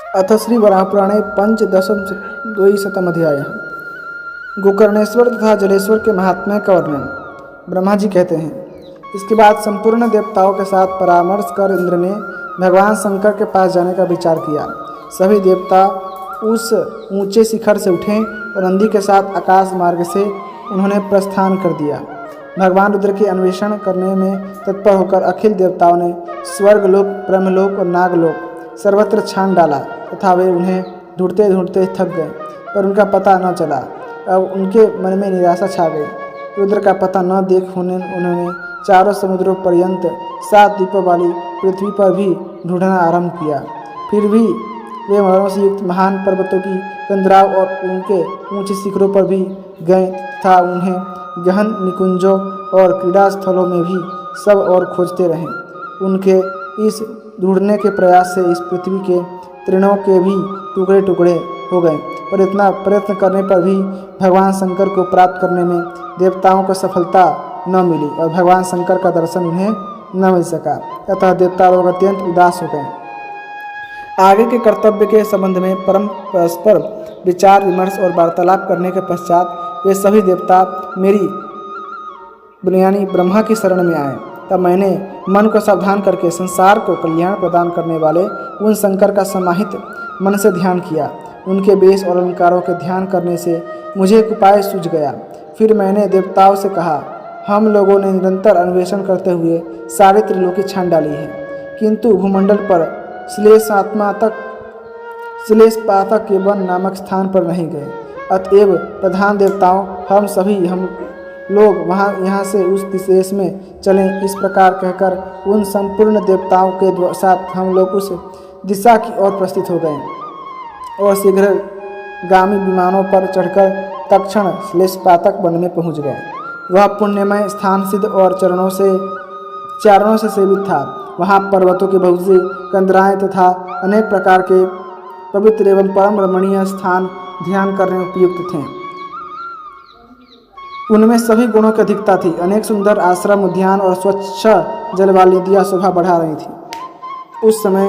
अथ श्री वराहपुराणे पंचदशम द्विशतमध्याय। गोकर्णेश्वर तथा जलेश्वर के महात्म्य का वर्णन। ब्रह्मा जी कहते हैं, इसके बाद संपूर्ण देवताओं के साथ परामर्श कर इंद्र ने भगवान शंकर के पास जाने का विचार किया। सभी देवता उस ऊंचे शिखर से उठे और नंदी के साथ आकाश मार्ग से उन्होंने प्रस्थान कर दिया। भगवान रुद्र के अन्वेषण करने में तत्पर होकर अखिल देवताओं ने स्वर्गलोक, ब्रह्मलोक और नागलोक सर्वत्र छान डाला तथा वे उन्हें ढूंढते ढूंढते थक गए, पर उनका पता न चला। अब उनके मन में निराशा छा गई। रुद्र का पता न देख उन्होंने चारों समुद्रों पर्यंत 7 द्वीपों वाली पृथ्वी पर भी ढूंढना आरंभ किया। फिर भी वे मरणों से युक्त महान पर्वतों की कंदराव और उनके ऊंचे शिखरों पर भी गए तथा उन्हें गहन निकुंजों और क्रीड़ा स्थलों में भी सब और खोजते रहे। उनके इस ढूंढने के प्रयास से इस पृथ्वी के तृणों के भी टुकड़े टुकड़े हो गए, पर इतना प्रयत्न करने पर भी भगवान शंकर को प्राप्त करने में देवताओं को सफलता न मिली और भगवान शंकर का दर्शन उन्हें न मिल सका। अतः देवता लोग अत्यंत उदास हो गए। आगे के कर्तव्य के संबंध में परस्पर विचार विमर्श और वार्तालाप करने के पश्चात वे सभी देवता मेरी यानी ब्रह्मा की शरण में आए। तब मैंने मन को सावधान करके संसार को कल्याण प्रदान करने वाले उन शंकर का समाहित मन से ध्यान किया। उनके वेश और अलंकारों के ध्यान करने से मुझे एक उपाय सूझ गया। फिर मैंने देवताओं से कहा, हम लोगों ने निरंतर अन्वेषण करते हुए सारी त्रिलोकी छान डाली है, किंतु भूमंडल पर श्लेषपातक के वन नामक स्थान पर नहीं गए। अतएव प्रधान देवताओं, हम लोग यहाँ से उस देश में चलें। इस प्रकार कहकर उन संपूर्ण देवताओं के साथ हम लोग उस दिशा की ओर प्रस्थित हो गए और शीघ्रगामी विमानों पर चढ़कर तत्क्षण श्लेषपातक वन में पहुँच गए। वह पुण्यमय स्थान सिद्ध और चारणों से सेवित था। वहाँ पर्वतों की बहुत सी कंदराएँ तथा अनेक प्रकार के पवित्र एवं परम रमणीय स्थान ध्यान करने उपयुक्त थे। उनमें सभी गुणों की अधिकता थी। अनेक सुंदर आश्रम, उद्यान और स्वच्छ जल वाली नदियाँ शोभा बढ़ा रही थी। उस समय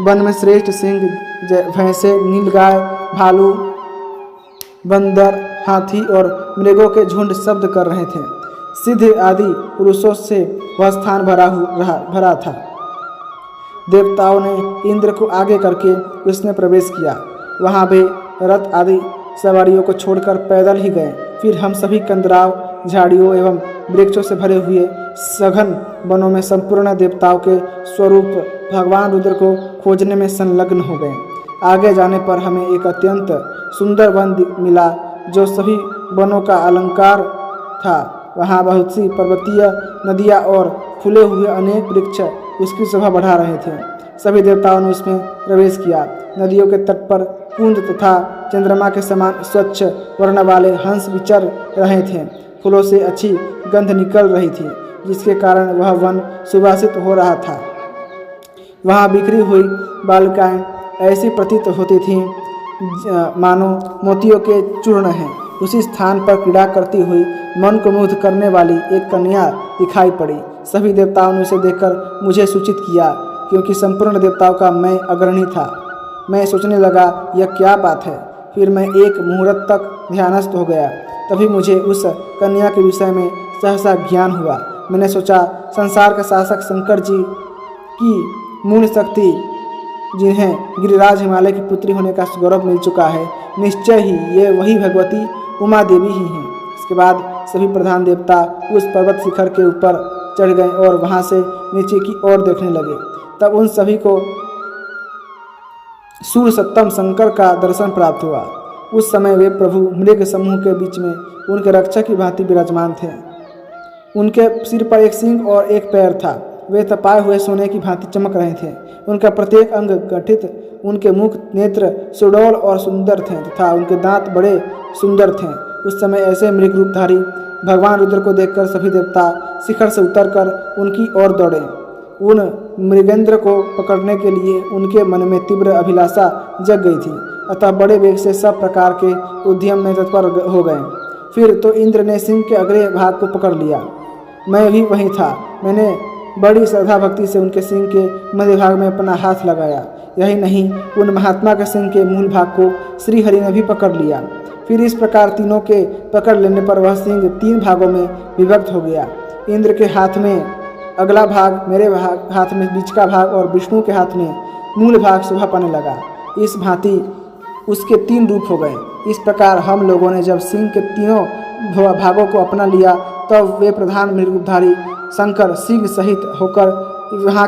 वन में श्रेष्ठ सिंह, भैंसे, नीलगाय, भालू, बंदर, हाथी और मृगों के झुंड शब्द कर रहे थे। सिद्ध आदि पुरुषों से वह स्थान भरा था। देवताओं ने इंद्र को आगे करके उसमें प्रवेश किया। वहाँ वे रथ आदि सवारियों को छोड़कर पैदल ही गए। फिर हम सभी कंदराव, झाड़ियों एवं वृक्षों से भरे हुए सघन वनों में संपूर्ण देवताओं के स्वरूप भगवान रुद्र को खोजने में संलग्न हो गए। आगे जाने पर हमें एक अत्यंत सुंदर वन मिला जो सभी वनों का अलंकार था। वहाँ बहुत सी पर्वतीय नदियाँ और फूले हुए अनेक वृक्ष उसकी शोभा बढ़ा रहे थे। सभी देवताओं ने उसमें प्रवेश किया। नदियों के तट पर कुंद तथा चंद्रमा के समान स्वच्छ वर्ण वाले हंस विचर रहे थे। फूलों से अच्छी गंध निकल रही थी, जिसके कारण वह वन सुवासित हो रहा था। वहाँ बिखरी हुई बालिकाएं ऐसी प्रतीत होती थीं मानो मोतियों के चूर्ण हैं। उसी स्थान पर क्रीड़ा करती हुई मन को मुग्ध करने वाली एक कन्या दिखाई पड़ी। सभी देवताओं ने उसे देखकर मुझे सूचित किया, क्योंकि संपूर्ण देवताओं का मैं अग्रणी था। मैं सोचने लगा, यह क्या बात है। फिर मैं एक मुहूर्त तक ध्यानस्थ हो गया। तभी मुझे उस कन्या के विषय में सहसा ज्ञान हुआ। मैंने सोचा, संसार के शासक शंकर जी की मूल शक्ति, जिन्हें गिरिराज हिमालय की पुत्री होने का गौरव मिल चुका है, निश्चय ही ये वही भगवती उमा देवी ही हैं। इसके बाद सभी प्रधान देवता उस पर्वत शिखर के ऊपर चढ़ गए और वहाँ से नीचे की ओर देखने लगे। तब उन सभी को सूर्य सत्तम शंकर का दर्शन प्राप्त हुआ। उस समय वे प्रभु मृग समूह के बीच में उनके रक्षक की भांति विराजमान थे। उनके सिर पर एक सिंह और एक पैर था। वे तपाए हुए सोने की भांति चमक रहे थे। उनका प्रत्येक अंग गठित, उनके मुख नेत्र सुडौल और सुंदर थे तथा उनके दांत बड़े सुंदर थे। उस समय ऐसे मृग रूपधारी भगवान रुद्र को देखकर सभी देवता शिखर से उतरकर उनकी ओर दौड़े। उन मृगेंद्र को पकड़ने के लिए उनके मन में तीव्र अभिलाषा जग गई थी। अतः बड़े वेग से सब प्रकार के उद्यम में तत्पर हो गए। फिर तो इंद्र ने सिंह के अग्रे भाग को पकड़ लिया। मैं भी वहीं था। मैंने बड़ी श्रद्धा भक्ति से उनके सिंह के मध्य भाग में अपना हाथ लगाया। यही नहीं, उन महात्मा के सिंह के मूल भाग को श्री हरि ने भी पकड़ लिया। फिर इस प्रकार तीनों के पकड़ लेने पर वह सिंह 3 भागों में विभक्त हो गया। इंद्र के हाथ में अगला भाग, मेरे हाथ में बीच का भाग और विष्णु के हाथ में मूल भाग शोभा पाने लगा। इस भांति उसके 3 रूप हो गए। इस प्रकार हम लोगों ने जब सिंह के तीनों भागों को अपना लिया तब वे प्रधान मृगधारी शंकर सिंह सहित होकर वहाँ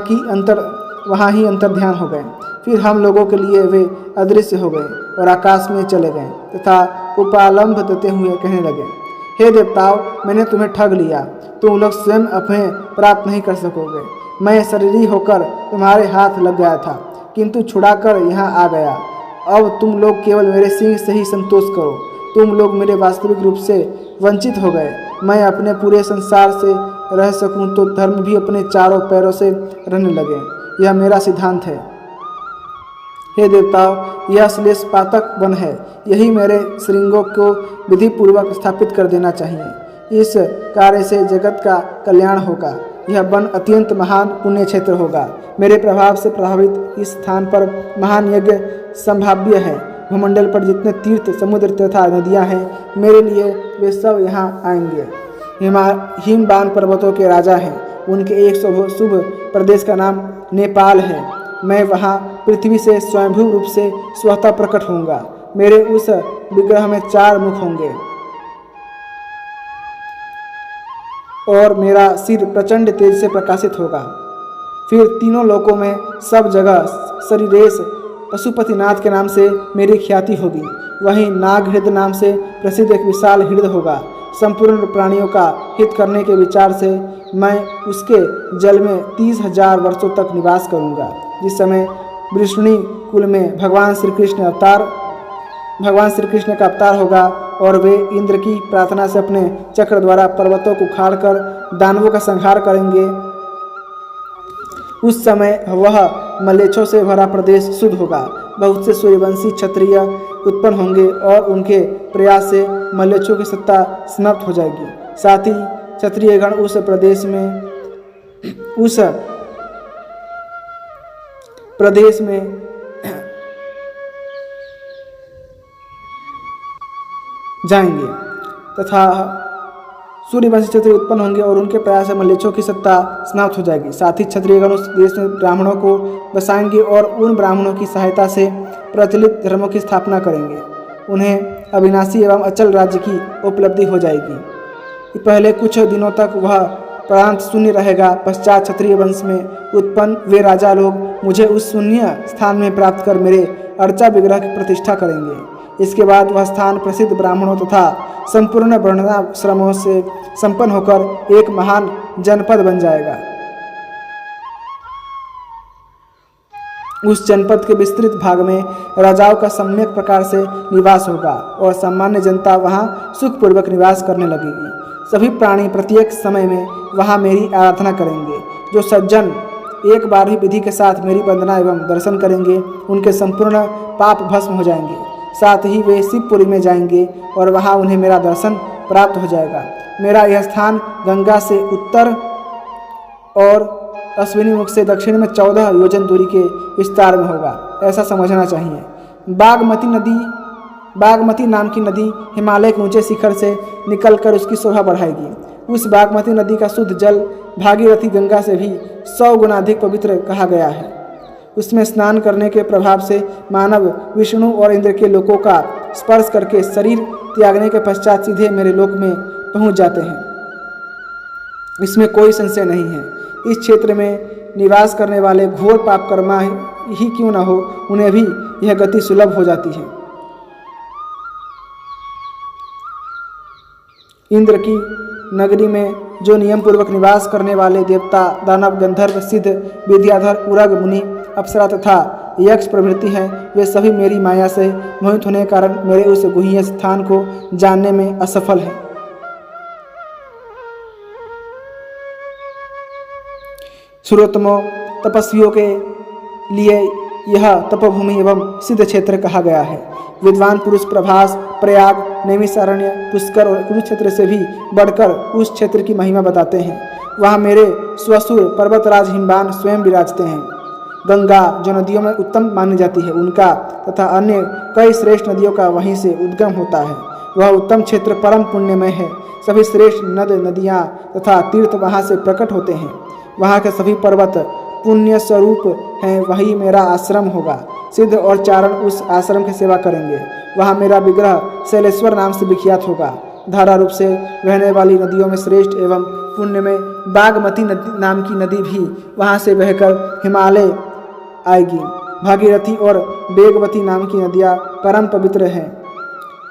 ही अंतर ध्यान हो गए। फिर हम लोगों के लिए वे अदृश्य हो गए और आकाश में चले गए तथा उपालंभ देते हुए कहने लगे, हे देवताओं, मैंने तुम्हें ठग लिया। तुम लोग स्वयं अपने प्राप्त नहीं कर सकोगे। मैं शरीरी होकर तुम्हारे हाथ लग गया था, किंतु छुड़ाकर यहाँ आ गया। अब तुम लोग केवल मेरे सिंह से ही संतोष करो। तुम लोग मेरे वास्तविक रूप से वंचित हो गए। मैं अपने पूरे संसार से रह सकूं तो धर्म भी अपने चारों पैरों से रहने लगे। यह मेरा सिद्धांत है। हे देवताओं, यह श्लेष पातक वन है। यही मेरे श्रृंगों को विधि पूर्वक स्थापित कर देना चाहिए। इस कार्य से जगत का कल्याण होगा। यह वन अत्यंत महान पुण्य क्षेत्र होगा। मेरे प्रभाव से प्रभावित इस स्थान पर महान यज्ञ संभाव्य है। भूमंडल पर जितने तीर्थ, समुद्र तथा नदियां हैं, मेरे लिए वे सब यहाँ आएंगे। हिमबान पर्वतों के राजा हैं। उनके एक शुभ प्रदेश का नाम नेपाल है। मैं वहाँ पृथ्वी से स्वयंभू रूप से स्वतः प्रकट होऊंगा। मेरे उस विग्रह में 4 मुख होंगे और मेरा सिर प्रचंड तेज से प्रकाशित होगा। फिर तीनों लोकों में सब जगह शरीरेश पशुपतिनाथ के नाम से मेरी ख्याति होगी। वहीं नाग हृदय नाम से प्रसिद्ध एक विशाल हृदय होगा। संपूर्ण प्राणियों का हित करने के विचार से मैं उसके जल में 30,000 वर्षों तक निवास करूंगा। जिस समय वृष्णि कुल में भगवान श्री कृष्ण का अवतार होगा और वे इंद्र की प्रार्थना से अपने चक्र द्वारा पर्वतों को उखाड़कर दानवों का संहार करेंगे, उस समय वह मलेच्छों से भरा प्रदेश शुद्ध होगा। बहुत से सूर्यवंशी क्षत्रिय उत्पन्न होंगे और उनके प्रयास से मलेच्छों की सत्ता समाप्त हो जाएगी। साथ ही क्षत्रियगण उस प्रदेश में जाएंगे तथा सूर्यवंशी क्षत्रिय उत्पन्न होंगे और उनके प्रयास से मलेच्छों की सत्ता समाप्त हो जाएगी। साथ ही क्षत्रियगण उस देश में ब्राह्मणों को बसाएंगे और उन ब्राह्मणों की सहायता से प्रचलित धर्मों की स्थापना करेंगे। उन्हें अविनाशी एवं अचल राज्य की उपलब्धि हो जाएगी। पहले कुछ दिनों तक वह प्रांत शून्य रहेगा। पश्चात क्षत्रिय वंश में उत्पन्न वे राजा लोग मुझे उस शून्य स्थान में प्राप्त कर मेरे अर्चा विग्रह की प्रतिष्ठा करेंगे। इसके बाद वह स्थान प्रसिद्ध ब्राह्मणों तथा संपूर्ण वर्णाश्रमों से संपन्न होकर एक महान जनपद बन जाएगा। उस जनपद के विस्तृत भाग में राजाओं का सम्यक प्रकार से निवास होगा और सामान्य जनता वहां सुखपूर्वक निवास करने लगेगी। सभी प्राणी प्रत्येक समय में वहां मेरी आराधना करेंगे। जो सज्जन एक बार ही विधि के साथ मेरी वंदना एवं दर्शन करेंगे, उनके संपूर्ण पाप भस्म हो जाएंगे। साथ ही वे शिवपुरी में जाएंगे और वहां उन्हें मेरा दर्शन प्राप्त हो जाएगा। मेरा यह स्थान गंगा से उत्तर और अश्विनी मुख से दक्षिण में 14 योजन दूरी के विस्तार में होगा, ऐसा समझना चाहिए। बागमती नाम की नदी हिमालय के ऊंचे शिखर से निकलकर उसकी शोभा बढ़ाएगी। उस बागमती नदी का शुद्ध जल भागीरथी गंगा से भी 100 गुना अधिक पवित्र कहा गया है। उसमें स्नान करने के प्रभाव से मानव विष्णु और इंद्र के लोकों का स्पर्श करके शरीर त्यागने के पश्चात सीधे मेरे लोक में पहुंच जाते हैं। इसमें कोई संशय नहीं है। इस क्षेत्र में निवास करने वाले घोर पापकर्मा ही क्यों न हो, उन्हें भी यह गति सुलभ हो जाती है। इंद्र की नगरी में जो नियम पूर्वक निवास करने वाले देवता, दानव, गंधर्व, सिद्ध, विद्याधर, उरग, मुनि, अप्सरा तथा यक्ष प्रभृति हैं, वे सभी मेरी माया से मोहित होने के कारण मेरे उस गुह्य स्थान को जानने में असफल हैं। श्रोतमों, तपस्वियों के लिए यह तपोभूमि एवं सिद्ध क्षेत्र कहा गया है। विद्वान पुरुष प्रभास, प्रयाग, नैमिषारण्य, पुष्कर और कुरुक्षेत्र से भी बढ़कर उस क्षेत्र की महिमा बताते हैं। वहाँ मेरे स्वसुर पर्वतराज हिमबान स्वयं विराजते हैं। गंगा जो नदियों में उत्तम मानी जाती है उनका तथा अन्य कई श्रेष्ठ नदियों का वहीं से उद्गम होता है। वह उत्तम क्षेत्र परम पुण्यमय है। सभी श्रेष्ठ नदियाँ तथा तीर्थ वहाँ से प्रकट होते हैं। वहाँ के सभी पर्वत पुण्य स्वरूप हैं। वही मेरा आश्रम होगा। सिद्ध और चारण उस आश्रम की सेवा करेंगे। वहाँ मेरा विग्रह शैलेश्वर नाम से विख्यात होगा। धारा रूप से बहने वाली नदियों में श्रेष्ठ एवं पुण्य में बागमती नाम की नदी भी वहाँ से बहकर हिमालय आएगी। भागीरथी और बेगवती नाम की नदियाँ परम पवित्र हैं।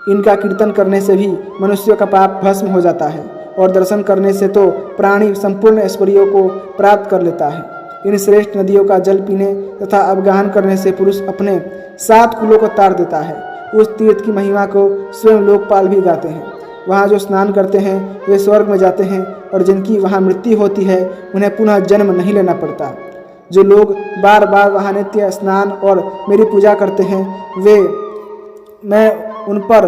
इनका कीर्तन करने से भी मनुष्यों का पाप भस्म हो जाता है और दर्शन करने से तो प्राणी संपूर्ण ऐश्वर्यों को प्राप्त कर लेता है। इन श्रेष्ठ नदियों का जल पीने तथा अवगाहन करने से पुरुष अपने 7 कुलों को तार देता है। उस तीर्थ की महिमा को स्वयं लोकपाल भी गाते हैं। वहाँ जो स्नान करते हैं वे स्वर्ग में जाते हैं और जिनकी वहाँ मृत्यु होती है उन्हें पुनः जन्म नहीं लेना पड़ता। जो लोग बार बार वहाँ नित्य स्नान और मेरी पूजा करते हैं मैं उन पर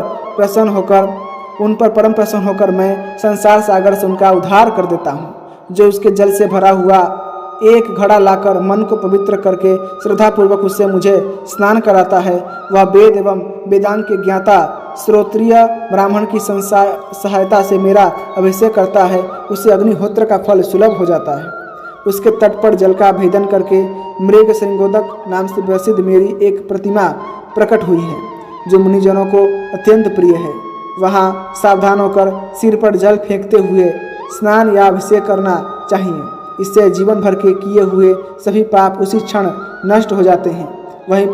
परम प्रसन्न होकर मैं संसार सागर से उनका उद्धार कर देता हूँ। जो उसके जल से भरा हुआ एक घड़ा लाकर मन को पवित्र करके श्रद्धापूर्वक उससे मुझे स्नान कराता है वह वेद एवं वेदांत के ज्ञाता श्रोत्रिय ब्राह्मण की सहायता से मेरा अभिषेक करता है। उससे अग्निहोत्र का फल सुलभ हो जाता है। उसके तट पर जल का भेदन करके मृग श्रृंगोदक नाम से प्रसिद्ध मेरी एक प्रतिमा प्रकट हुई है जो मुनिजनों को अत्यंत प्रिय है। वहाँ सावधान होकर सिर पर जल फेंकते हुए स्नान या अभिषेक करना चाहिए। इससे जीवन भर के किए हुए सभी पाप उसी क्षण नष्ट हो जाते हैं। वहीं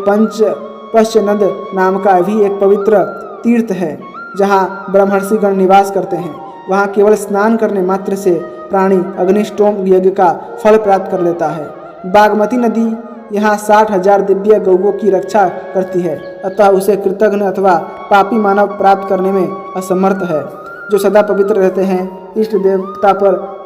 पश्चनद नाम का भी एक पवित्र तीर्थ है जहाँ ब्रह्मर्षिगण निवास करते हैं। वहाँ केवल स्नान करने मात्र से प्राणी अग्निष्टोम यज्ञ का फल प्राप्त कर लेता है। बागमती नदी यहाँ 60,000 दिव्य गौओं की रक्षा करती है, अतः उसे कृतघ्न अथवा पापी मानव प्राप्त करने में असमर्थ है। जो सदा पवित्र रहते हैं, इष्ट देवता पर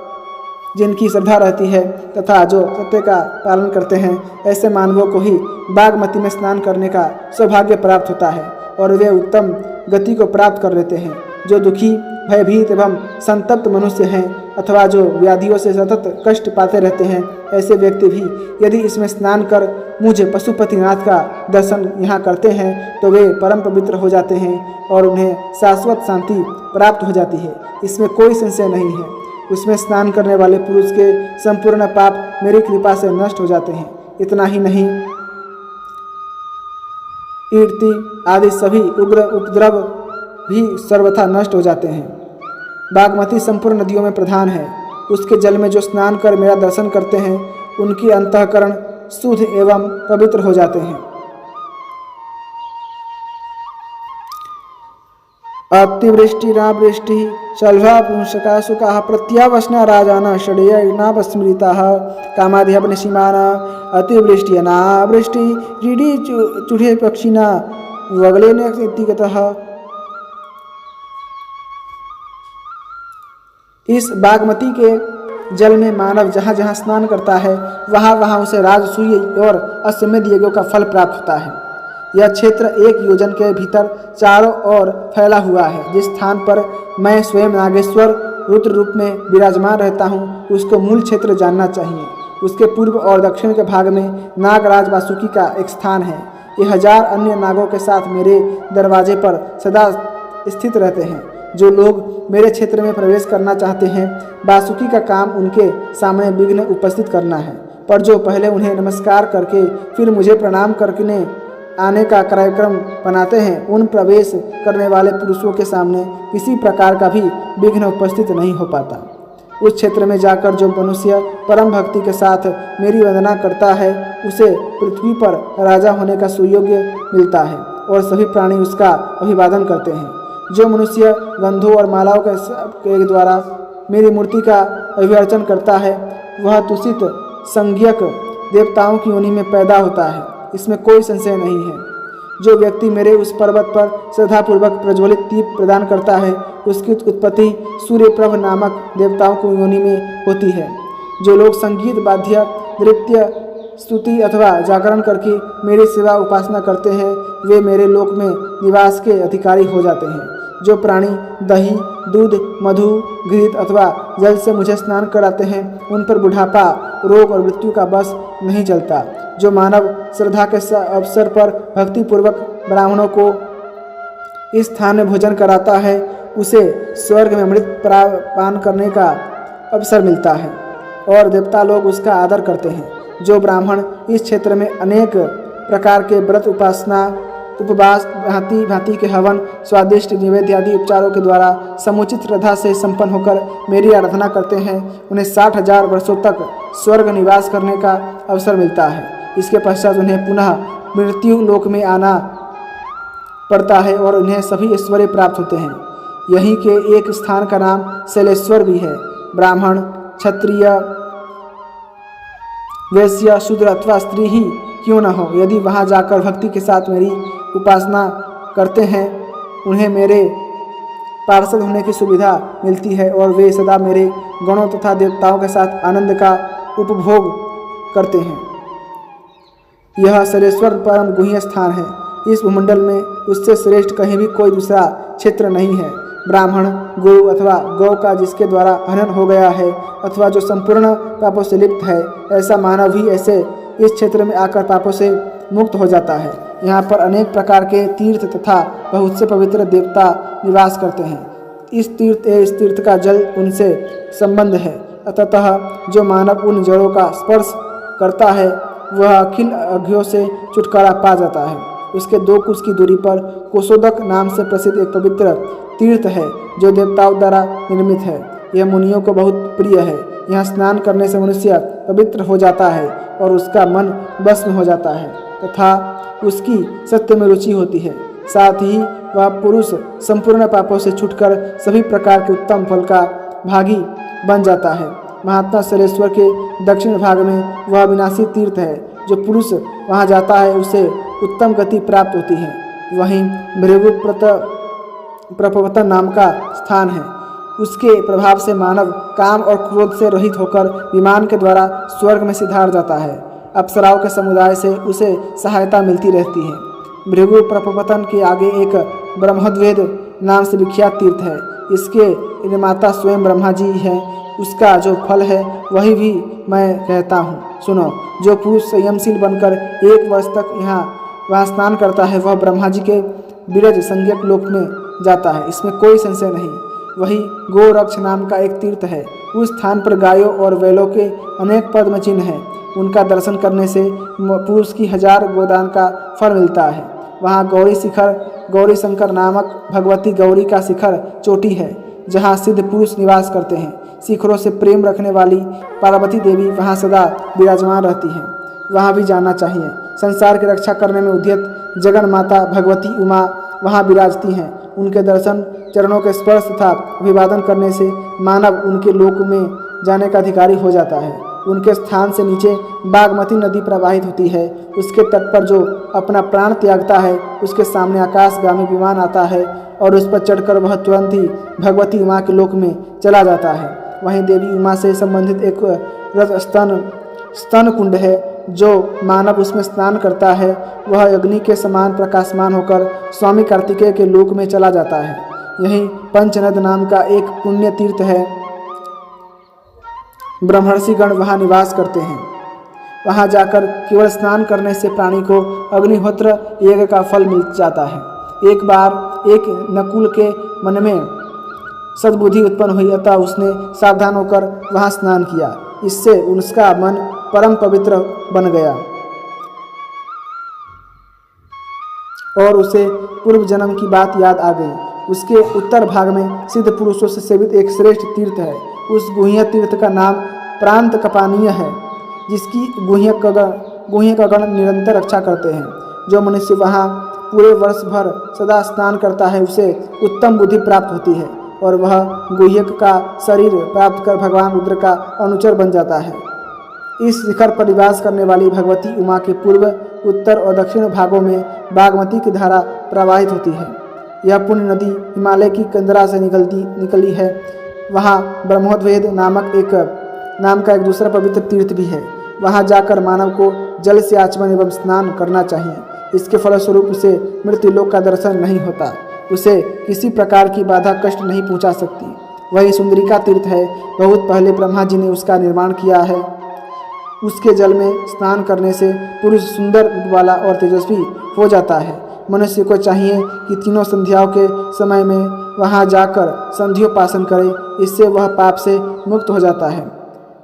जिनकी श्रद्धा रहती है तथा जो सत्य का पालन करते हैं, ऐसे मानवों को ही बागमती में स्नान करने का सौभाग्य प्राप्त होता है और वे उत्तम गति को प्राप्त कर लेते हैं। जो दुखी, भयभीत एवं संतप्त मनुष्य हैं अथवा जो व्याधियों से सतत कष्ट पाते रहते हैं, ऐसे व्यक्ति भी यदि इसमें स्नान कर मुझे पशुपतिनाथ का दर्शन यहाँ करते हैं तो वे परम पवित्र हो जाते हैं और उन्हें शाश्वत शांति प्राप्त हो जाती है। इसमें कोई संशय नहीं है। उसमें स्नान करने वाले पुरुष के संपूर्ण पाप मेरी कृपा से नष्ट हो जाते हैं। इतना ही नहीं, कीर्ति आदि सभी उग्र उपद्रव भी सर्वथा नष्ट हो जाते हैं। बागमती संपूर्ण नदियों में प्रधान है। उसके जल में जो स्नान कर मेरा दर्शन करते हैं उनकी अंतःकरण शुद्ध एवं पवित्र हो जाते हैं। अतिवृष्टिरावृष्टि शल्भा पुंसका सुखा प्रत्यावसना राजान षडयज्ञापस्मृताः कामाद्यपनिसीमान अतिवृष्टिनावृष्टि रीडि चूढ़े पक्षिणा वगलेन इतिगतः। इस बागमती के जल में मानव जहाँ जहाँ स्नान करता है वहाँ वहाँ उसे राजसूय और अश्वमेध यज्ञों का फल प्राप्त होता है। यह क्षेत्र 1 योजन के भीतर चारों ओर फैला हुआ है। जिस स्थान पर मैं स्वयं नागेश्वर रुद्र रूप में विराजमान रहता हूँ उसको मूल क्षेत्र जानना चाहिए। उसके पूर्व और दक्षिण के भाग में नागराज वासुकी का एक स्थान है। ये 1000 अन्य नागों के साथ मेरे दरवाजे पर सदा स्थित रहते हैं। जो लोग मेरे क्षेत्र में प्रवेश करना चाहते हैं, वासुकी का काम उनके सामने विघ्न उपस्थित करना है, पर जो पहले उन्हें नमस्कार करके फिर मुझे प्रणाम करने आने का कार्यक्रम बनाते हैं, उन प्रवेश करने वाले पुरुषों के सामने किसी प्रकार का भी विघ्न उपस्थित नहीं हो पाता। उस क्षेत्र में जाकर जो मनुष्य परम भक्ति के साथ मेरी वंदना करता है उसे पृथ्वी पर राजा होने का सुयोग्य मिलता है और सभी प्राणी उसका अभिवादन करते हैं। जो मनुष्य गंधों और मालाओं के द्वारा मेरी मूर्ति का अभिवर्चन करता है वह दूषित संज्ञक देवताओं की योनि में पैदा होता है, इसमें कोई संशय नहीं है। जो व्यक्ति मेरे उस पर्वत पर श्रद्धापूर्वक प्रज्वलित दीप प्रदान करता है उसकी उत्पत्ति सूर्यप्रभ नामक देवताओं की योनि में होती है। जो लोग संगीत, वाद्य, नृत्य, स्तुति अथवा जागरण करके मेरी सेवा उपासना करते हैं वे मेरे लोक में निवास के अधिकारी हो जाते हैं। जो प्राणी दही, दूध, मधु, घृत अथवा जल से मुझे स्नान कराते हैं उन पर बुढ़ापा, रोग और मृत्यु का बस नहीं चलता। जो मानव श्रद्धा के अवसर पर भक्तिपूर्वक ब्राह्मणों को इस स्थान में भोजन कराता है उसे स्वर्ग में अमृत पान करने का अवसर मिलता है और देवता लोग उसका आदर करते हैं। जो ब्राह्मण इस क्षेत्र में अनेक प्रकार के व्रत उपासना उपवास भांति भांति के हवन स्वादिष्ट निवेद्य आदि उपचारों के द्वारा समुचित श्रद्धा से संपन्न होकर मेरी आराधना करते हैं उन्हें 60,000 वर्षों तक स्वर्ग निवास करने का अवसर मिलता है। इसके पश्चात उन्हें पुनः मृत्यु लोक में आना पड़ता है और उन्हें सभी ऐश्वर्य प्राप्त होते हैं। यहीं के एक स्थान का नाम शैलेश्वर भी है। ब्राह्मण क्षत्रिय वैश्य शूद्र अथवा स्त्री ही क्यों न हो, यदि वहां जाकर भक्ति के साथ मेरी उपासना करते हैं उन्हें मेरे पार्षद होने की सुविधा मिलती है और वे सदा मेरे गणों तथा देवताओं के साथ आनंद का उपभोग करते हैं। यह शैलेश्वर परम गुह्य स्थान है। इस भूमंडल में उससे श्रेष्ठ कहीं भी कोई दूसरा क्षेत्र नहीं है। ब्राह्मण गुरु अथवा गौ का जिसके द्वारा हनन हो गया है अथवा जो संपूर्ण पापों से लिप्त है, ऐसा मानव भी ऐसे इस क्षेत्र में आकर पापों से मुक्त हो जाता है। यहाँ पर अनेक प्रकार के तीर्थ तथा बहुत से पवित्र देवता निवास करते हैं। इस तीर्थ का जल उनसे संबंध है। अतः जो मानव उन जलों का स्पर्श करता है वह अखिल अघ्यों से छुटकारा पा जाता है। उसके 2 कोस की दूरी पर कोसोदक नाम से प्रसिद्ध एक पवित्र तीर्थ है जो देवताओं द्वारा निर्मित है। यह मुनियों को बहुत प्रिय है। यहाँ स्नान करने से मनुष्य पवित्र हो जाता है और उसका मन भस्म हो जाता है तथा उसकी सत्य में रुचि होती है। साथ ही वह पुरुष संपूर्ण पापों से छूटकर सभी प्रकार के उत्तम फल का भागी बन जाता है। महात्मा शैलेश्वर के दक्षिण भाग में वह विनाशी तीर्थ है। जो पुरुष वहाँ जाता है उसे उत्तम गति प्राप्त होती है। वहीं भृगु प्रपवतन नाम का स्थान है। उसके प्रभाव से मानव काम और क्रोध से रहित होकर विमान के द्वारा स्वर्ग में सिधार जाता है। अप्सराओं के समुदाय से उसे सहायता मिलती रहती है। भृगु प्रपवतन के आगे एक ब्रह्मोद्वेद नाम से विख्यात तीर्थ है। इसके निर्माता स्वयं ब्रह्मा जी हैं। उसका जो फल है वही भी मैं कहता हूँ, सुनो। जो पुरुष संयमशील बनकर 1 वर्ष तक वहाँ स्नान करता है वह ब्रह्मा जी के विरज संज्ञक लोक में जाता है, इसमें कोई संशय नहीं। वही गोरक्ष नाम का एक तीर्थ है। उस स्थान पर गायों और बैलों के अनेक पद्म चिन्ह हैं। उनका दर्शन करने से पुरुष की 1000 गोदान का फल मिलता है। वहाँ गौरी शंकर नामक भगवती गौरी का शिखर चोटी है जहाँ सिद्ध पुरुष निवास करते हैं। शिखरों से प्रेम रखने वाली पार्वती देवी वहाँ सदा विराजमान रहती हैं। वहाँ भी जाना चाहिए। संसार की रक्षा करने में उद्यत जगन माता भगवती उमा वहाँ विराजती हैं। उनके दर्शन चरणों के स्पर्श तथा अभिवादन करने से मानव उनके लोक में जाने का अधिकारी हो जाता है। उनके स्थान से नीचे बागमती नदी प्रवाहित होती है। उसके तट पर जो अपना प्राण त्यागता है उसके सामने आकाशगामी विमान आता है और उस पर चढ़कर वह तुरंत ही भगवती उमा के लोक में चला जाता है। वहीं देवी उमा से संबंधित एक रज स्तन कुंड है। जो मानव उसमें स्नान करता है वह अग्नि के समान प्रकाशमान होकर स्वामी कार्तिकेय के लोक में चला जाता है। यहीं पंचनद नाम का एक पुण्य तीर्थ है। ब्रह्मर्षिगण वहाँ निवास करते हैं। वहाँ जाकर केवल स्नान करने से प्राणी को अग्निहोत्र यज्ञ का फल मिल जाता है। एक बार एक नकुल के मन में सद्बुद्धि उत्पन्न हुई अतः उसने सावधान होकर वहाँ स्नान किया। इससे उसका मन परम पवित्र बन गया और उसे पूर्व जन्म की बात याद आ गई। उसके उत्तर भाग में सिद्ध पुरुषों से सेवित एक श्रेष्ठ तीर्थ है। उस गुह्य तीर्थ का नाम प्रांत कपानीय है, जिसकी गुह्य गण निरंतर रक्षा करते हैं। जो मनुष्य वहाँ पूरे वर्ष भर सदा स्नान करता है उसे उत्तम बुद्धि प्राप्त होती है और वह गुह्यक का शरीर प्राप्त कर भगवान रुद्र का अनुचर बन जाता है। इस शिखर पर निवास करने वाली भगवती उमा के पूर्व, उत्तर और दक्षिण भागों में बागमती की धारा प्रवाहित होती है। यह पुण्य नदी हिमालय की कंदरा से निकली है। वहाँ ब्रह्मोद्वेद नाम का एक दूसरा पवित्र तीर्थ भी है। वहाँ जाकर मानव को जल से आचमन एवं स्नान करना चाहिए। इसके फलस्वरूप उसे मृत्युलोक का दर्शन नहीं होता। उसे किसी प्रकार की बाधा कष्ट नहीं पहुँचा सकती। वही सुंदरिका तीर्थ है। बहुत पहले ब्रह्मा जी ने उसका निर्माण किया है। उसके जल में स्नान करने से पुरुष सुंदर रूप वाला और तेजस्वी हो जाता है। मनुष्य को चाहिए कि तीनों संध्याओं के समय में वहां जाकर संध्योपासन करे, इससे वह पाप से मुक्त हो जाता है।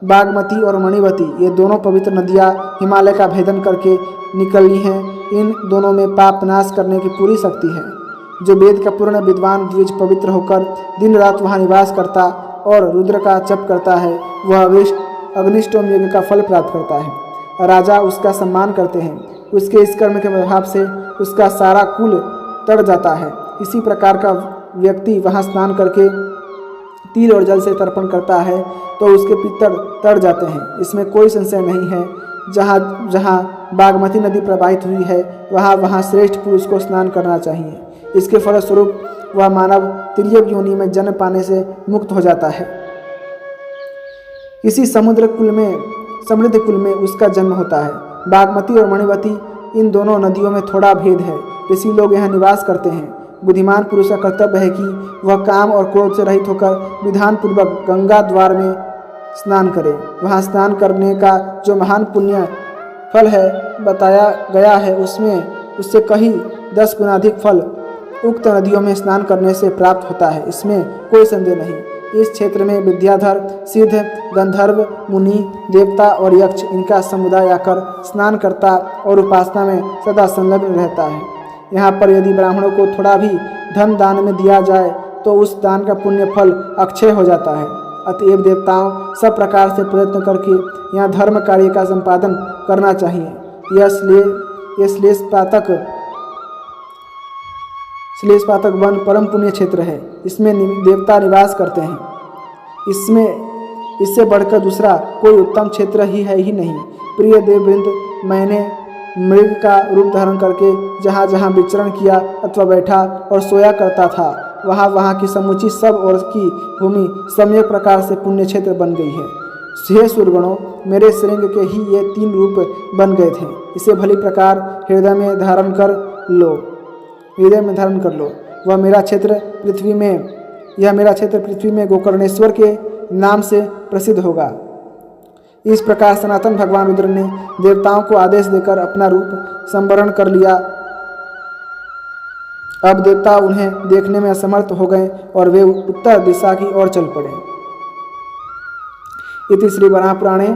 बागमती और मणिवती ये दोनों पवित्र नदियाँ हिमालय का भेदन करके निकली हैं। इन दोनों में पाप नाश करने की पूरी शक्ति है। जो वेद का पूर्ण विद्वान द्विज पवित्र होकर दिन रात वहाँ निवास करता और रुद्र का जप करता है, वह अग्निष्टोम यज्ञ का फल प्राप्त करता है। राजा उसका सम्मान करते हैं। उसके इस कर्म के प्रभाव से उसका सारा कुल तर जाता है। इसी प्रकार का व्यक्ति वहाँ स्नान करके तिल और जल से तर्पण करता है तो उसके पितर तर जाते हैं, इसमें कोई संशय नहीं है। जहाँ जहाँ बागमती नदी प्रवाहित हुई है वहाँ श्रेष्ठ पुरुष को स्नान करना चाहिए। इसके फलस्वरूप वह मानव तिर्यक योनि में जन्म पाने से मुक्त हो जाता है। किसी समृद्ध कुल में उसका जन्म होता है। बागमती और मणिवती इन दोनों नदियों में थोड़ा भेद है। ऋषि लोग यहाँ निवास करते हैं। बुद्धिमान पुरुष का कर्तव्य है कि वह काम और क्रोध से रहित होकर विधान पूर्वक गंगा द्वार में स्नान करे। वहाँ स्नान करने का जो महान पुण्य फल है बताया गया है, उससे कहीं 10 गुना अधिक फल उक्त नदियों में स्नान करने से प्राप्त होता है, इसमें कोई संदेह नहीं। इस क्षेत्र में विद्याधर, सिद्ध, गंधर्व, मुनि, देवता और यक्ष इनका समुदाय आकर स्नान करता और उपासना में सदा संलग्न रहता है। यहाँ पर यदि ब्राह्मणों को थोड़ा भी धन दान में दिया जाए तो उस दान का पुण्य फल अक्षय हो जाता है। अतएव देवताओं सब प्रकार से प्रयत्न करके यहाँ धर्म कार्य का संपादन करना चाहिए। यह श्लेषपातक वन परम पुण्य क्षेत्र है। इसमें देवता निवास करते हैं। इससे बढ़कर दूसरा कोई उत्तम क्षेत्र ही नहीं। प्रिय देववृंद, मैंने मृग का रूप धारण करके जहाँ जहाँ विचरण किया अथवा बैठा और सोया करता था वहाँ की समुची सब और की भूमि सम्यक प्रकार से पुण्य क्षेत्र बन गई है। हे सूरगणों, मेरे श्रृंग के ही ये 3 रूप बन गए थे। इसे भली प्रकार हृदय में धारण कर लो। यह मेरा क्षेत्र पृथ्वी में गोकर्णेश्वर के नाम से प्रसिद्ध होगा। इस प्रकार सनातन भगवान रुद्र ने देवताओं को आदेश देकर अपना रूप संवरण कर लिया। अब देवता उन्हें देखने में असमर्थ हो गए और वे उत्तर दिशा की ओर चल पड़े। इति श्री वराहपुराणे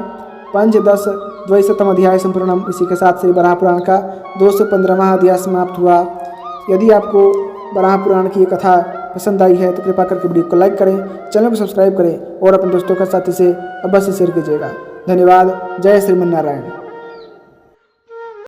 पंचदश द्वैशतम अध्याय संपूर्णम। इसी के साथ श्री वराहपुराण का 215वां अध्याय समाप्त हुआ। यदि आपको वराहपुराण की ये कथा पसंद आई है तो कृपया करके वीडियो को लाइक करें, चैनल को सब्सक्राइब करें और अपने दोस्तों के साथ इसे अवश्य शेयर कीजिएगा। धन्यवाद। जय श्रीमन्नारायण।